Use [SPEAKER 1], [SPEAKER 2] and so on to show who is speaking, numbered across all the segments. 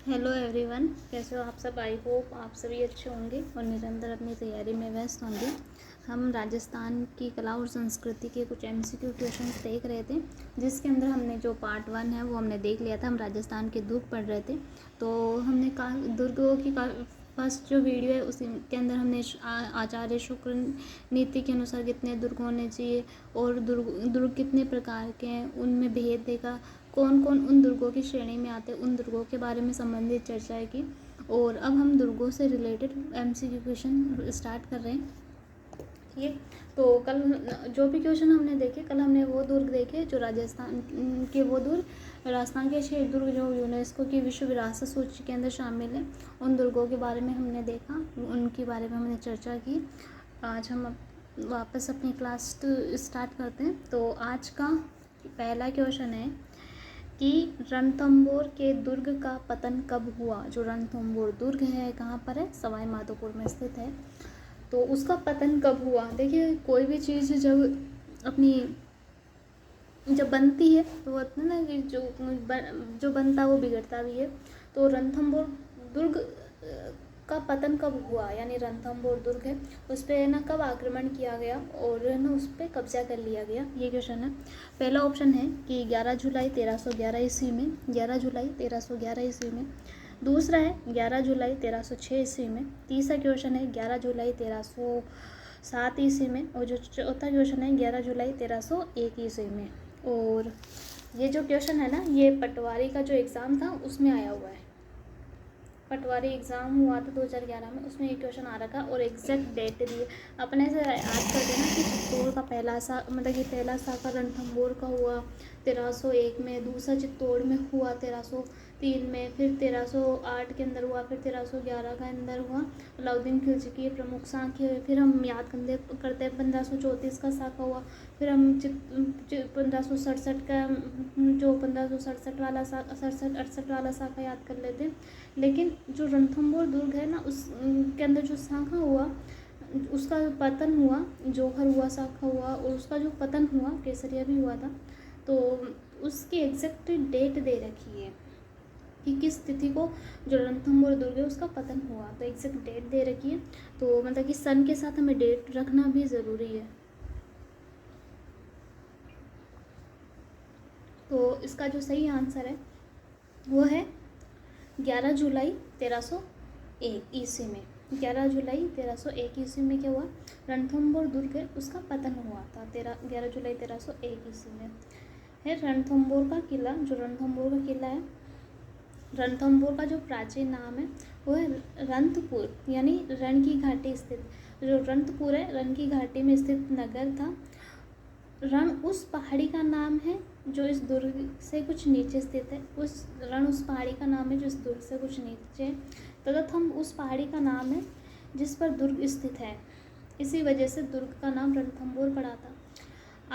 [SPEAKER 1] Hello everyone, कैसे हो आप सब। आई होप आप सभी अच्छे होंगे और निरंतर अपनी तैयारी में व्यस्त होंगे। हम राजस्थान की कला और संस्कृति के कुछ एमसीक्यू क्वेश्चंस देख रहे थे, जिसके अंदर हमने जो पार्ट 1 है वो हमने देख लिया था। हम राजस्थान के दुर्ग पढ़ रहे थे, तो हमने दुर्गों की फर्स्ट जो वीडियो है उसी के अंदर हमने आचार्य शुक्र नीति के अनुसार कितने दुर्ग होने चाहिए और दुर्ग कितने प्रकार के हैं, उनमें भेद देखा, कौन कौन उन दुर्गों की श्रेणी में आते हैं, उन दुर्गों के बारे में संबंधित चर्चाएं की। और अब हम दुर्गों से रिलेटेड एमसीक्यू क्वेश्चन स्टार्ट कर रहे हैं। ठीक है, तो कल जो भी क्वेश्चन हमने देखे, कल हमने वो दुर्ग देखे जो राजस्थान के, वो दुर्ग राजस्थान के 6 दुर्ग जो यूनेस्को की विश्व विरासत सूची के अंदर शामिल है, उन दुर्गों के बारे में हमने देखा, उनके बारे में हमने चर्चा की। आज हम वापस अपनी क्लास स्टार्ट करते हैं। तो आज का पहला क्वेश्चन है कि रणथंभौर के दुर्ग का पतन कब हुआ। जो रणथंभौर दुर्ग है कहाँ पर है, सवाई माधोपुर में स्थित है। तो उसका पतन कब हुआ। देखिए, कोई भी चीज़ जब बनती है तो वो ना कि जो बनता है वो बिगड़ता भी है। तो रणथंभौर दुर्ग का पतन कब हुआ, यानी रणथंभौर दुर्ग है उस पर ना कब आक्रमण किया गया और ना उस पर कब्जा कर लिया गया, ये क्वेश्चन है। पहला ऑप्शन है कि 11 जुलाई 1311 ईस्वी में, 11 जुलाई 1311 ईस्वी में। दूसरा है 11 जुलाई 1306 ईस्वी में। तीसरा क्वेश्चन है 11 जुलाई 1307 ईस्वी में। और जो चौथा क्वेश्चन है 11 जुलाई 1301 ईस्वी में। और ये जो क्वेश्चन है ना, ये पटवारी का जो एग्ज़ाम था उसमें आया हुआ है। पटवारी एग्ज़ाम हुआ था 2011 में, उसमें ये क्वेश्चन आ रखा और एग्जैक्ट डेट दी। अपने से याद कर देना कि चित्तौड़ का पहला साका रणथंभौर का हुआ 1301 में, दूसरा चित्तौड़ में हुआ 1303 में, फिर 1308 के अंदर हुआ, फिर 1311 के अंदर हुआ। अलाउद्दीन खिलजी की प्रमुख साखे हुए। फिर हम याद करते हैं 1534 का साका हुआ। फिर हम 1567 का, जो 1567 वाला 67-68 वाला साका याद कर लेते हैं। लेकिन जो रणथंभौर दुर्ग है ना, उस के अंदर जो साका हुआ, उसका पतन हुआ, जौहर हुआ, साका हुआ, और उसका जो पतन हुआ केसरिया भी हुआ था। तो उसकी एग्जैक्ट डेट दे रखी है कि किस तिथि को जो रणथंभौर दुर्ग है उसका पतन हुआ, तो एग्जैक्ट डेट दे रखी है। तो मतलब कि सन के साथ हमें डेट रखना भी ज़रूरी है। तो इसका जो सही आंसर है वो है 11 जुलाई 1301 ईस्वी में। 11 जुलाई 1301 ईस्वी में क्या हुआ, रणथंभौर दुर्ग है उसका पतन हुआ था 11 जुलाई 1301 ईस्वी में। है रणथंभौर का किला, जो रणथंभौर का किला है, रणथंभौर का जो प्राचीन नाम है वो है रंतपुर, यानी रण की घाटी स्थित। जो रंतपुर है, रण की घाटी में स्थित नगर था। रण उस पहाड़ी का नाम है जो इस दुर्ग से कुछ नीचे स्थित है। रण उस पहाड़ी का नाम है जो इस दुर्ग से कुछ नीचे है। तदर्थम उस पहाड़ी का नाम है जिस पर दुर्ग स्थित है। इसी वजह से दुर्ग का नाम रणथंभौर पड़ा था।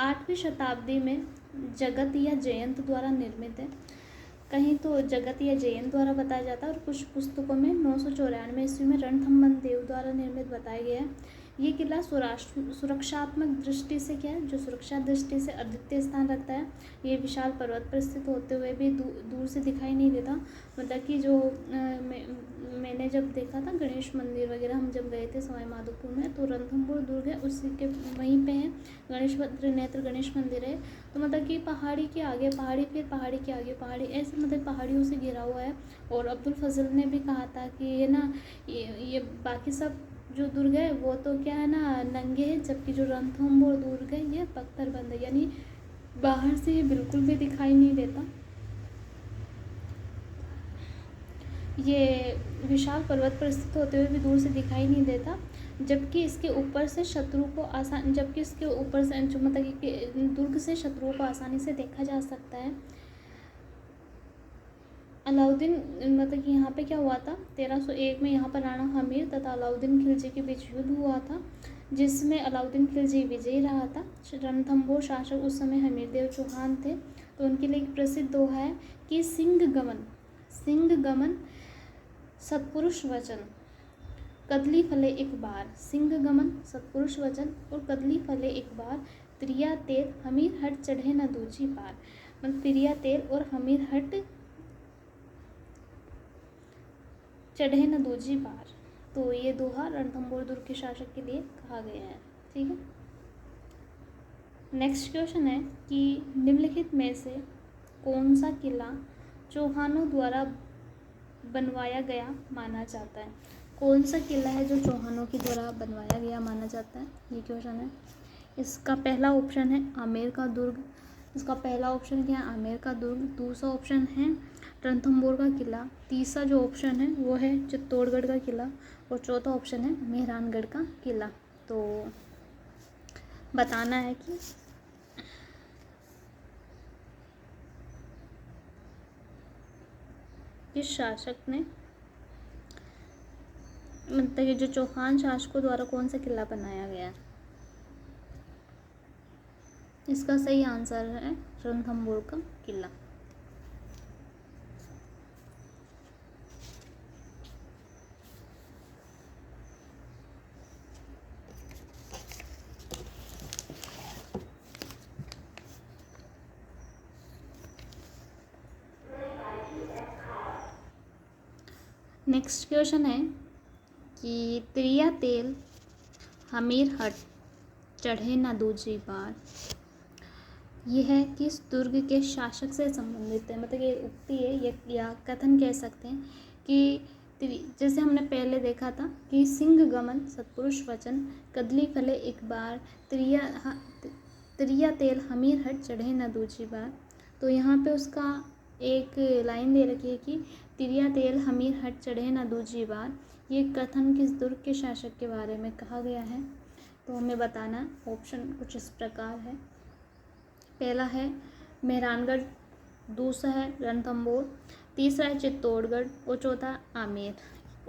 [SPEAKER 1] 8वीं शताब्दी में जगत या जयंत द्वारा निर्मित है। कहीं तो जगत या जयंत द्वारा बताया जाता है और कुछ पुस्तकों में 994 ईस्वी में रणथंभन देव द्वारा निर्मित बताया गया है। ये किला सुरक्षात्मक दृष्टि से क्या है, जो सुरक्षा दृष्टि से अद्वितीय स्थान रखता है। ये विशाल पर्वत पर स्थित होते हुए भी दूर से दिखाई नहीं देता। मतलब कि जो मैंने जब देखा था गणेश मंदिर वगैरह, हम जब गए थे सवाई माधोपुर में, तो रणथंभौर दुर्ग है उसी के वहीं पे है गणेश नेत्र गणेश मंदिर है। तो मतलब कि पहाड़ी के आगे पहाड़ी, फिर पहाड़ी के आगे पहाड़ी, ऐसे मतलब पहाड़ियों से घिरा हुआ है। और अब्दुल फजल ने भी कहा था कि ये ना ये बाकी सब जो दुर्ग है वो तो क्या है ना नंगे हैं, जबकि जो रणथंभौर दुर्ग है ये पत्थरबंद है, यानी बाहर से ये बिल्कुल भी दिखाई नहीं देता। ये विशाल पर्वत पर स्थित होते हुए भी दूर से दिखाई नहीं देता, जबकि इसके ऊपर से शत्रु को जबकि इसके ऊपर से मतलब कि दुर्ग से शत्रुओं को आसानी से देखा जा सकता है। अलाउद्दीन मतलब कि यहाँ पे क्या हुआ था 1301 में, यहाँ पर राणा हमीर तथा अलाउद्दीन खिलजी के बीच युद्ध हुआ था, जिसमें अलाउद्दीन खिलजी विजयी रहा था। रणथंभौर शासक उस समय हमीर देव चौहान थे। तो उनके लिए एक प्रसिद्ध दोहा है कि सिंह गमन सत्पुरुष वचन, कदली फले एक बार। सिंह गमन सत्पुरुष वचन और कदली फले एक बार, त्रिया तेल हमीर हट चढ़े न दूजी पार। मतलब त्रिया तेल और हमीर हट चढ़े न दूजी बार। तो ये दोहा रणथंभौर दुर्ग के शासक के लिए कहा गया है। ठीक है। नेक्स्ट क्वेश्चन है कि निम्नलिखित में से कौन सा किला चौहानों द्वारा बनवाया गया माना जाता है। कौन सा किला है जो चौहानों के द्वारा बनवाया गया माना जाता है, ये क्वेश्चन है। इसका पहला ऑप्शन है आमेर का दुर्ग। इसका पहला ऑप्शन क्या है, आमेर का दुर्ग। दूसरा ऑप्शन है रणथंभौर का किला। तीसरा जो ऑप्शन है वो है चित्तौड़गढ़ का किला। और चौथा ऑप्शन है मेहरानगढ़ का किला। तो बताना है कि किस शासक ने, मतलब कि जो चौहान शासकों द्वारा कौन सा किला बनाया गया है। इसका सही आंसर है रणथंभौर का किला। नेक्स्ट क्वेश्चन है कि त्रिया तेल हमीर हट चढ़े न दूजी बार। यह है किस दुर्ग के शासक से संबंधित है। मतलब ये उक्ति है या कथन कह सकते हैं कि जैसे हमने पहले देखा था कि सिंह गमन सत्पुरुष वचन कदली फले एक बार त्रिया तेल हमीर हट चढ़े न दूजी बार। तो यहाँ पे उसका एक लाइन दे रखी है कि त्रिया तेल हमीर हट चढ़े न दूजी बार। ये कथन किस दुर्ग के शासक के बारे में कहा गया है। तो हमें बताना, ऑप्शन कुछ इस प्रकार है। पहला है मेहरानगढ़, दूसरा है रणथंभौर, तीसरा है चित्तौड़गढ़ और चौथा आमेर।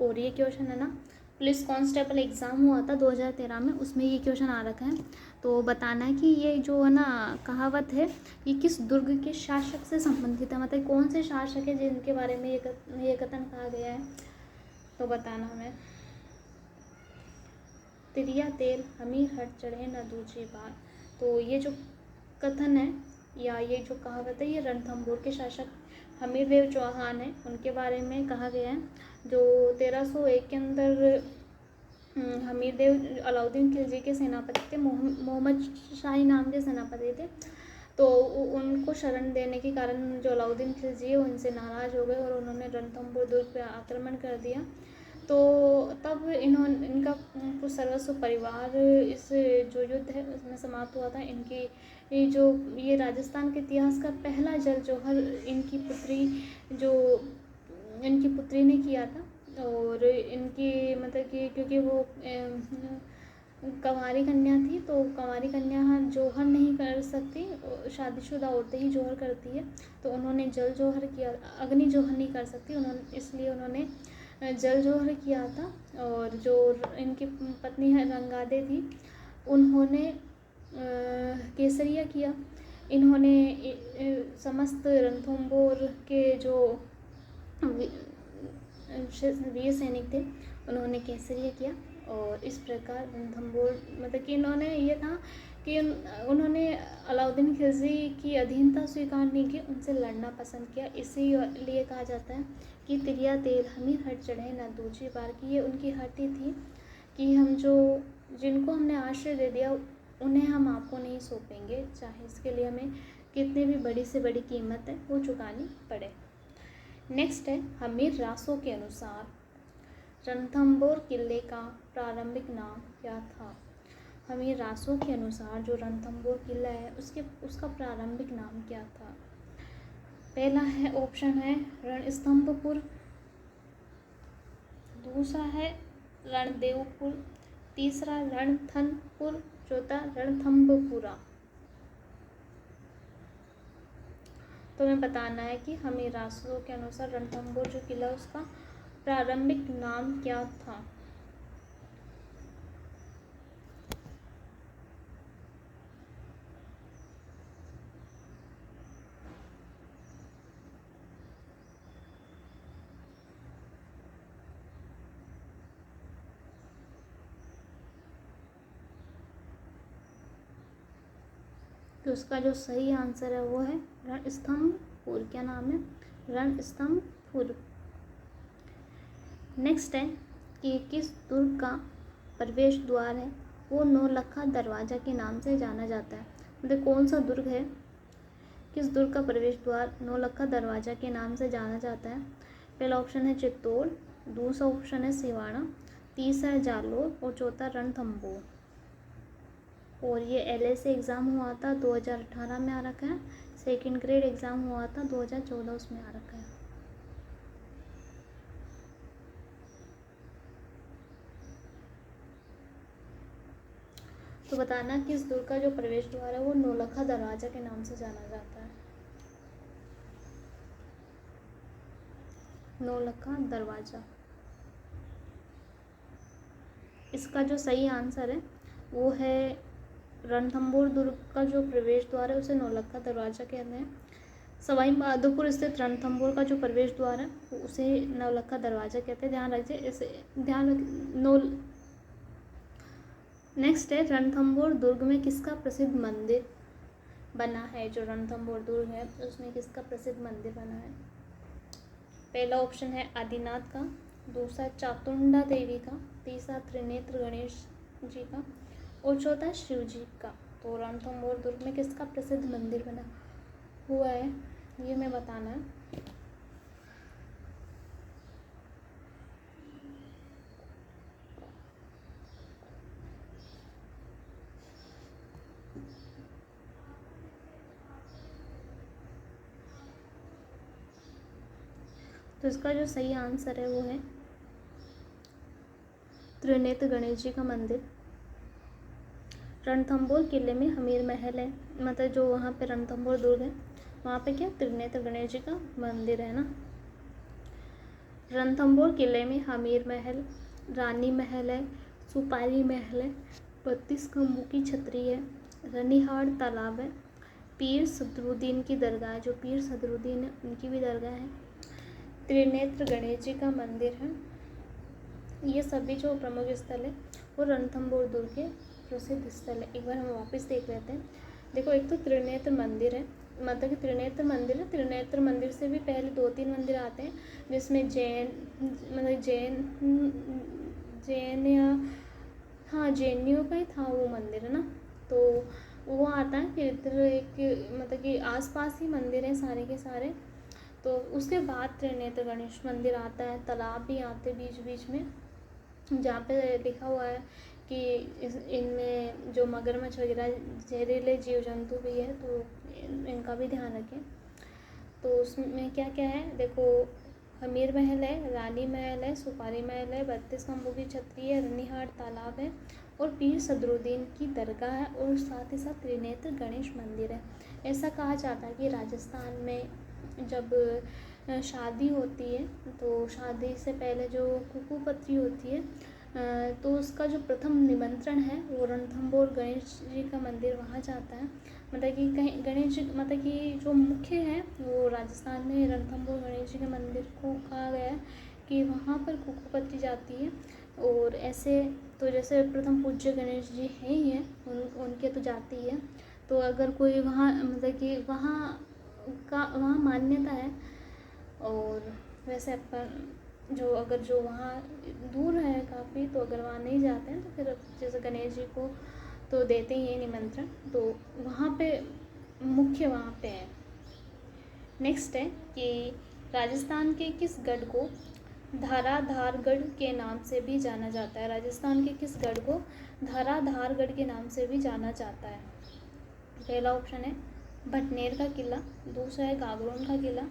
[SPEAKER 1] और ये क्वेश्चन है ना पुलिस कांस्टेबल एग्ज़ाम हुआ था 2013 में, उसमें ये क्वेश्चन आ रखा है। तो बताना है कि ये जो है ना कहावत है ये किस दुर्ग के शासक से संबंधित है। मतलब कौन से शासक है जिनके बारे में ये कथन कहा गया है। तो बताना हमें। त्रिया तेल हमीर हट चढ़े न दूजी बार। तो ये जो कथन है या ये जो कहावत है ये रणथंभौर के शासक हमीरदेव चौहान है, उनके बारे में कहा गया है। जो 1301 के अंदर हमीरदेव अलाउद्दीन खिलजी के सेनापति थे, मोहम्मद शाही नाम के सेनापति थे। तो उनको शरण देने के कारण जो अलाउद्दीन खिलजी है उनसे नाराज़ हो गए और उन्होंने रणथंभौर दुर्ग पर आक्रमण कर दिया। तो तब इनका सर्वस्व परिवार इस जो युद्ध है उसमें समाप्त हुआ था। ये राजस्थान के इतिहास का पहला जल जौहर इनकी पुत्री ने किया था। और इनकी मतलब कि क्योंकि वो कंवारी कन्या थी, तो कंवारी कन्या जौहर नहीं कर सकती, शादीशुदा औरतें ही जौहर करती है। तो उन्होंने जल जौहर किया, अग्नि जौहर नहीं कर सकती इसलिए उन्होंने जल जौहर किया था। और जो इनकी पत्नी है रंगादे थी, उन्होंने केसरिया किया। इन्होंने समस्त रणथंभौर के जो वीर सैनिक थे उन्होंने केसरिया किया। और इस प्रकार रणथंभौर मतलब कि इन्होंने ये था कि उन्होंने अलाउद्दीन खिलजी की अधीनता स्वीकार नहीं की, उनसे लड़ना पसंद किया। इसीलिए कहा जाता है कि त्रिया तेल हमीर हट चढ़े न दूजी बार की। ये उनकी हट ही थी कि हम जिनको हमने आश्रय दे दिया उन्हें हम आपको नहीं सौंपेंगे, चाहे इसके लिए हमें कितनी भी बड़ी से बड़ी कीमत है वो चुकानी पड़े। नेक्स्ट है हमीर रासों के अनुसार रणथंभौर किले का प्रारंभिक नाम क्या था। हमीर रासों के अनुसार जो रणथंभौर किला है उसका प्रारंभिक नाम क्या था। पहला है ऑप्शन है रणस्तंभपुर, दूसरा है रणदेवपुर, तीसरा रणथंभपुर, चौथा रणथंभपुरा। तो हमें बताना है कि हमें रासों के अनुसार रणथंभौर जो किला उसका प्रारंभिक नाम क्या था। तो उसका जो सही आंसर है वो है रणस्तंभपुर। क्या नाम है, रणस्तंभपुर। नेक्स्ट है कि किस दुर्ग का प्रवेश द्वार है वो नौलखा दरवाज़ा के नाम से जाना जाता है। मतलब कौन सा दुर्ग है, किस दुर्ग का प्रवेश द्वार नौलखा दरवाज़ा के नाम से जाना जाता है। पहला ऑप्शन है चित्तौड़, दूसरा ऑप्शन है सिवाड़ा, तीसरा है जालोर और चौथा रणथंभौर। और ये LAC एग्ज़ाम हुआ था 2018 में आ रखा है, सेकंड ग्रेड एग्ज़ाम हुआ था 2014 उसमें आ रखा है। तो बताना किस दुर्ग का जो प्रवेश द्वार है वो नौलखा दरवाज़ा के नाम से जाना जाता है। नौलखा दरवाज़ा, इसका जो सही आंसर है वो है रणथंभौर दुर्ग का जो प्रवेश द्वार है उसे नौलखा दरवाज़ा कहते हैं। सवाई माधोपुर स्थित रणथंभौर का जो प्रवेश द्वार है उसे नौलखा दरवाज़ा कहते हैं। ध्यान रखिए, इसे ध्यान रख। नेक्स्ट है रणथंभौर दुर्ग में किसका प्रसिद्ध मंदिर बना है। जो रणथंभौर दुर्ग है उसमें किसका प्रसिद्ध मंदिर बना है। पहला ऑप्शन है आदिनाथ का, दूसरा चातुंडा देवी का, तीसरा त्रिनेत्र गणेश जी का और चौथा शिव जी का। तो रणथंभौर दुर्ग में किसका प्रसिद्ध मंदिर बना हुआ है ये मैं बताना है। तो इसका जो सही आंसर है वो है त्रिनेत्र गणेश जी का मंदिर। रणथंभौर किले में हमीर महल है, मतलब जो वहाँ पे रणथंभौर दुर्ग है वहाँ पे क्या त्रिनेत्र गणेश जी का मंदिर है ना। रणथंभौर किले में हमीर महल, रानी महल है, सुपारी महल है, 32 खम्भों की छतरी है, रनिहाड़ तालाब है, पीर सदरुद्दीन की दरगाह है। जो पीर सदरुद्दीन है उनकी भी दरगाह है, त्रिनेत्र गणेश जी का मंदिर है। ये सभी जो प्रमुख स्थल है वो रणथंभौर दुर्ग के प्रसिद्ध स्थल है। एक बार हम वापस देख लेते हैं। देखो, एक तो त्रिनेत्र मंदिर है, मतलब कि त्रिनेत्र मंदिर है। त्रिनेत्र मंदिर से भी पहले 2-3 मंदिर आते हैं जिसमें जैन या हाँ जैनियों का ही था वो मंदिर है ना। तो वो आता है, फिर इधर एक मतलब कि आसपास ही मंदिर हैं सारे के सारे। तो उसके बाद त्रिनेत्र गणेश मंदिर आता है। तालाब भी आते बीच बीच में जहाँ पे लिखा हुआ है कि इनमें जो मगरमच्छ वगैरह जहरीले जीव जंतु भी है तो इनका भी ध्यान रखें। तो उसमें क्या क्या है देखो, हमीर महल है, रानी महल है, सुपारी महल है, 32 खम्भों की छतरी है, रनिहाड़ तालाब है और पीर सदरुद्दीन की दरगाह है और साथ ही साथ त्रिनेत्र गणेश मंदिर है। ऐसा कहा जाता है कि राजस्थान में जब शादी होती है तो शादी से पहले जो कुकू पत्री होती है तो उसका जो प्रथम निमंत्रण है वो रणथंभौर गणेश जी का मंदिर वहाँ जाता है। मतलब कि कहीं गणेश जी मतलब कि जो मुख्य है वो राजस्थान में रणथंभौर गणेश जी के मंदिर को कहा गया है कि वहाँ पर कुकू पत्री जाती है। और ऐसे तो जैसे प्रथम पूज्य गणेश जी हैं ही हैं, उनके तो जाती है। तो अगर कोई वहाँ मतलब कि वहाँ मान्यता है। और वैसे अपन अगर जो वहाँ दूर है काफ़ी तो अगर वहाँ नहीं जाते हैं तो फिर जैसे गणेश जी को तो देते ही हैं निमंत्रण, तो वहाँ पे मुख्य वहाँ पे है। नेक्स्ट है कि राजस्थान के किस गढ़ को धाराधारगढ़ के नाम से भी जाना जाता है। राजस्थान के किस गढ़ को धाराधारगढ़ के नाम से भी जाना जाता है। पहला ऑप्शन है भटनेर का किला, दूसरा है गागरोन का किला,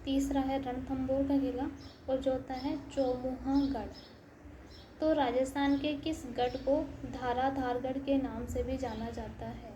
[SPEAKER 1] तीसरा है रणथंभौर का किला और चौथा है चौमुहागढ़। तो राजस्थान के किस गढ़ को धाराधारगढ़ के नाम से भी जाना जाता है।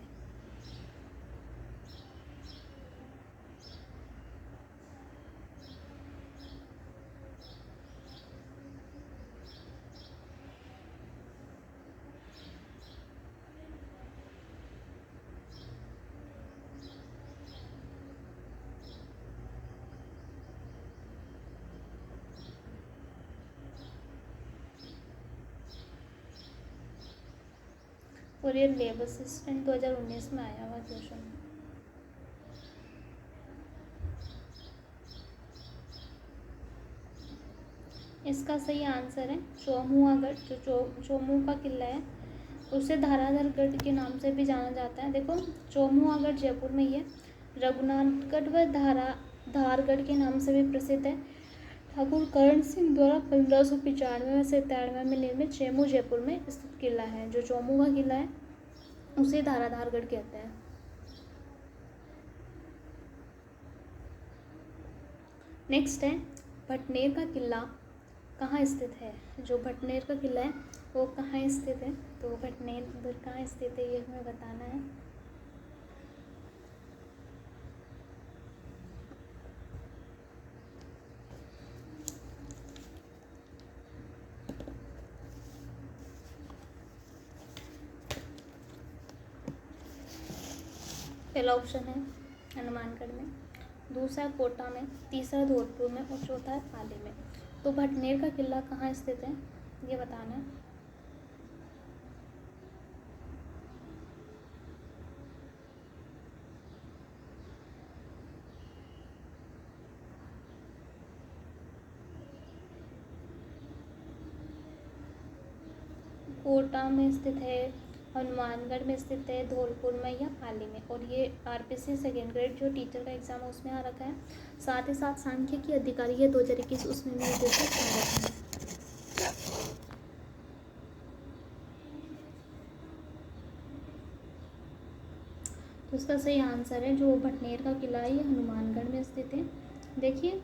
[SPEAKER 1] और ये लेबर असिस्टेंट 2019 में आया हुआ क्वेश्चन। इसका सही आंसर है चोमुआगढ़। जो चोमू का किला है उसे धाराधरगढ़ के नाम से भी जाना जाता है। देखो चोमुआगढ़ जयपुर में ही है। रघुनाथगढ़ व धारगढ़ के नाम से भी प्रसिद्ध है। ठाकुर कर्ण सिंह द्वारा 1595 से 93 में निर्मित चेमू जयपुर में स्थित किला है। जो चोमू का किला है उसे धाराधारगढ़ कहते हैं। नेक्स्ट है भटनेर का किला कहाँ स्थित है। जो भटनेर का किला है वो कहाँ स्थित है, तो भटनेर कहाँ स्थित है ये हमें बताना है। पहला ऑप्शन है हनुमानगढ़ में, दूसरा कोटा में, तीसरा धौलपुर में और चौथा है पाली में। तो भटनेर का किला कहाँ स्थित है ये बताना है। कोटा में स्थित है, हनुमानगढ़ में स्थित है, धौलपुर में या पाली में। और ये आरपीसी सेकेंड ग्रेड जो टीचर का एग्जाम है उसमें आ रखा है। साथ ही साथ सांख्यिकी अधिकारी है 2021 उसमें भी जैसे आ रखा है। तो इसका सही आंसर है जो भटनेर का किला है ये हनुमानगढ़ में स्थित है। देखिए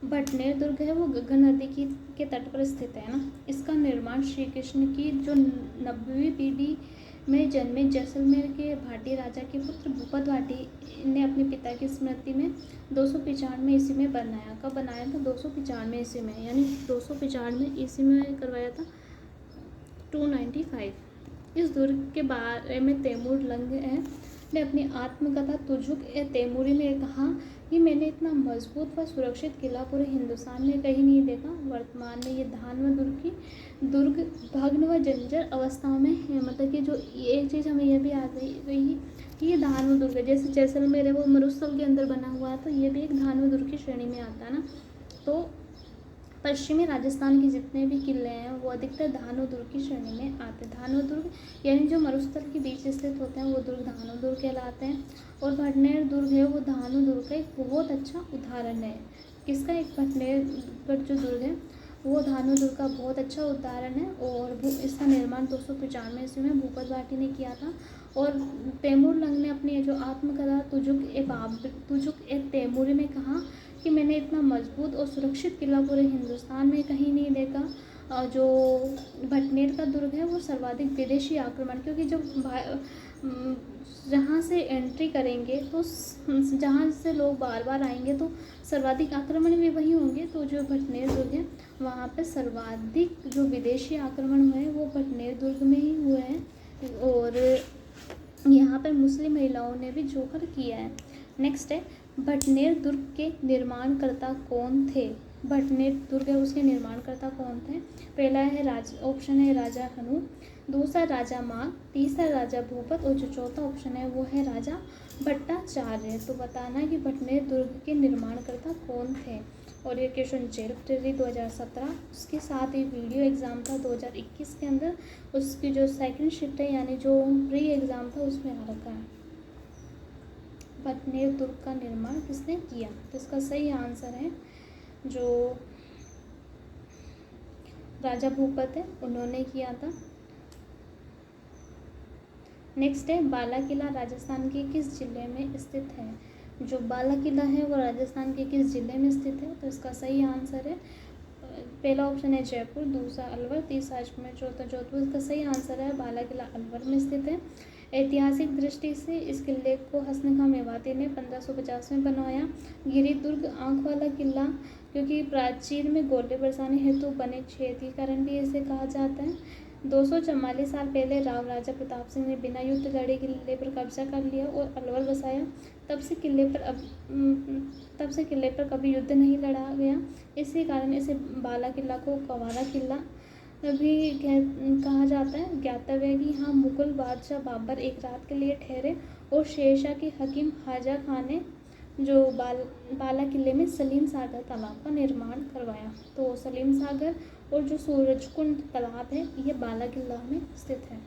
[SPEAKER 1] भटनेर दुर्ग है वो गंगा नदी के तट पर स्थित है ना। इसका निर्माण श्री कृष्ण की जो 90वीं पीढ़ी में जन्मे जैसलमेर के भाटी राजा के पुत्र भूपत भाटी ने अपने पिता की स्मृति में 295 ईस्वी में बनाया। कब बनाया था? 295 ईस्वी में, यानी 295 ईस्वी में करवाया था 295। इस दुर्ग के बारे में तैमूर लंग ने अपनी आत्मकथा तुजुक ए तैमूरी में कहा कि मैंने इतना मजबूत व सुरक्षित किला पूरे हिंदुस्तान में कहीं नहीं देखा। वर्तमान में ये धान व दुर्ग भग्न व जर्जर अवस्थाओं में है। मतलब कि जो एक चीज़ हमें यह भी आ गई कि ये धान व दुर्ग है, जैसे जैसलमेर है वो मरुस्थल के अंदर बना हुआ है, तो ये भी एक धान व दुर्ग की श्रेणी में आता है ना। तो पश्चिमी राजस्थान के जितने भी किले हैं वो अधिकतर धान और दुर्ग की श्रेणी में आते हैं। धान और दुर्ग यानी जो मरुस्थल के बीच स्थित होते हैं वो दुर्ग धान और दुर्ग कहलाते हैं। और भटनेर दुर्ग है वो धान और दुर्ग का एक बहुत अच्छा उदाहरण है। किसका? एक भटनेरगढ़ जो दुर्ग है वो धान और दुर्ग का बहुत अच्छा उदाहरण है। और इसका निर्माण 295 ईस्वी में भूपत भाटी ने किया था। और तैमूर लंग ने अपनी जो आत्मकथा तुजुक ए तैमूरी में कहा कि मैंने इतना मजबूत और सुरक्षित किला पूरे हिंदुस्तान में कहीं नहीं देखा। जो भटनेर का दुर्ग है वो सर्वाधिक विदेशी आक्रमण, क्योंकि जब जहाँ से एंट्री करेंगे तो जहाँ से लोग बार बार आएंगे तो सर्वाधिक आक्रमण भी वही होंगे। तो जो भटनेर दुर्ग है वहाँ पे सर्वाधिक जो विदेशी आक्रमण हुए वो भटनेर दुर्ग में ही हुए हैं। और यहाँ पर मुस्लिम महिलाओं ने भी जोकर किया है। नेक्स्ट है भटनेर दुर्ग के निर्माणकर्ता कौन थे। भटनेर दुर्ग है उसके निर्माणकर्ता कौन थे? पहला है ऑप्शन है राजा हनु, दूसरा राजा माघ, तीसरा राजा भूपत और जो चौथा ऑप्शन है वो है राजा भट्टाचार्य। तो बताना है कि भटनेर दुर्ग के निर्माणकर्ता कौन थे। और ये क्वेश्चन जेल प्रेरी 2017 उसके साथ ही वीडियो एग्ज़ाम था 2021 के अंदर, उसकी जो सेकंड शिफ्ट है यानी जो प्री एग्ज़ाम था उसमें आ रखा है। भटनेर दुर्ग का निर्माण किसने किया? तो इसका सही आंसर है जो राजा भूपत है उन्होंने किया था। नेक्स्ट है बाला किला राजस्थान के किस जिले में स्थित है। जो बाला किला है वो राजस्थान के किस जिले में स्थित है? तो इसका सही आंसर है पहला ऑप्शन है जयपुर, दूसरा अलवर, तीसरा अजमेर, चौथा जोधपुर। इसका सही आंसर है बाला किला अलवर में स्थित है। ऐतिहासिक दृष्टि से इस किले को हसन खां मेवाती ने 1550 में बनवाया। गिरी दुर्ग आँख वाला किला क्योंकि प्राचीन में गोले बरसाने हेतु बने छेद के कारण भी इसे कहा जाता है। 244 साल पहले राव राजा प्रताप सिंह ने बिना युद्ध लड़े किले पर कब्जा कर लिया और अलवर बसाया। तब से किले पर कभी युद्ध नहीं लड़ा गया। इसी कारण इसे बाला किला को कवारा किला भी कहा जाता है। ज्ञातव्य है कि यहाँ मुगल बादशाह बाबर एक रात के लिए ठहरे और शेरशाह के हकीम ख्वाजा खां ने जो बाला किले में सलीम सागर तालाब का निर्माण करवाया। तो सलीम सागर और जो सूरजकुंड तालाब है ये बाला किला में स्थित है।